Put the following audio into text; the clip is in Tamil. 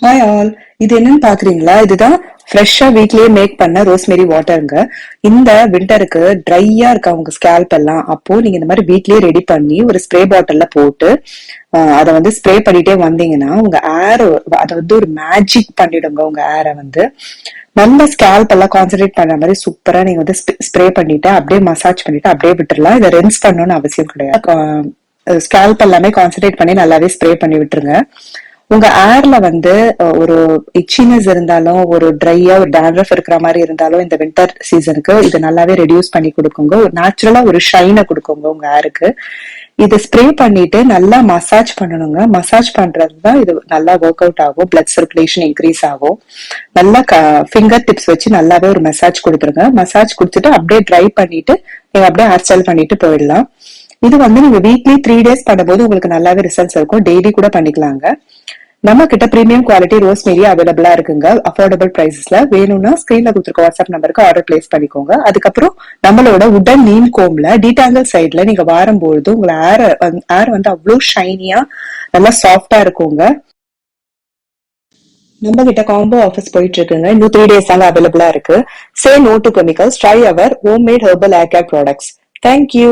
Hi all. இது என்னன்னு பாக்குறீங்களா? இதுதான் ஃப்ரெஷ்ஷா வீட்லயே மேக் பண்ண ரோஸ்மெரி வாட்டருங்க. இந்த விண்டருக்கு ட்ரையா இருக்கா உங்க ஸ்கேல்ப் எல்லாம், அப்போ நீங்க இந்த மாதிரி வீட்லயே ரெடி பண்ணி ஒரு ஸ்ப்ரே பாட்டில்ல போட்டு அதை வந்து ஸ்ப்ரே பண்ணிட்டே வந்தீங்கன்னா உங்க ஏர் அதை வந்து ஒரு மேஜிக் பண்ணிடுங்க. உங்க ஏரை வந்து நல்ல ஸ்கேல்ப் எல்லாம் கான்சென்ட்ரேட் பண்ற மாதிரி சூப்பரா நீங்க வந்து ஸ்ப்ரே பண்ணிட்டு அப்படியே மசாஜ் பண்ணிட்டு அப்படியே விட்டுறலாம். இதை ரென்ஸ் பண்ணணும்னு அவசியம் கிடையாது. ஸ்கேல்ப் எல்லாமே கான்சென்ட்ரேட் பண்ணி நல்லாவே ஸ்ப்ரே பண்ணி விட்டுருங்க. உங்க ஏர்ல வந்து ஒரு இச்சினஸ் இருந்தாலும், ஒரு ட்ரையா ஒரு டேண்ட்ரஃப் இருக்கிற மாதிரி இருந்தாலும் இந்த வின்டர் சீசனுக்கு இது நல்லாவே ரெடியூஸ் பண்ணி கொடுக்குங்க. ஒரு நேச்சுரலா ஒரு ஷைனை கொடுக்குங்க உங்க ஏருக்கு. இதை ஸ்ப்ரே பண்ணிட்டு நல்லா மசாஜ் பண்ணணுங்க. மசாஜ் பண்றதுதான் இது நல்லா ஒர்க் அவுட் ஆகும். பிளட் சர்க்குலேஷன் இன்க்ரீஸ் ஆகும். நல்லா ஃபிங்கர் டிப்ஸ் வச்சு நல்லாவே ஒரு மசாஜ் கொடுத்துருங்க. மசாஜ் கொடுத்துட்டு அப்படியே ட்ரை பண்ணிட்டு நீங்க அப்படியே ஹேர் ஸ்டைல் பண்ணிட்டு போயிடலாம். இது வந்து நீங்க வீக்லி 3 days பண்ணும்போது உங்களுக்கு நல்லாவே ரிசல்ட்ஸ் இருக்கும். டெய்லி கூட பண்ணிக்கலாங்க. நம்ம கிட்ட பிரீமியம் குவாலிட்டி ரோஸ்மெரி அவைலபிளா இருக்குங்க. அஃபோர்டபுள் பிரைசஸ்ல. வேணும்னா ஸ்கிரீன்ல கொடுத்துருக்க வாட்ஸ்அப் நம்பருக்கு ஆர்டர் பிளேஸ் பண்ணிக்கோங்க. அதுக்கப்புறம் நம்மளோட உடன் நீம் கோம்ல டீடாங்கல் சைட்ல நீங்க வாரும்பொழுது உங்களை ஏர் வந்து அவ்வளவு ஷைனியா நல்லா சாஃப்டா இருக்குங்க. நம்ம கிட்ட காம்போ ஆஃபர்ஸ் போயிட்டு இருக்குங்க. இன்னும் 3 days தாங்க அவைலபிளா இருக்கு. Say no to chemicals. Try our homemade herbal hair care products. Thank you.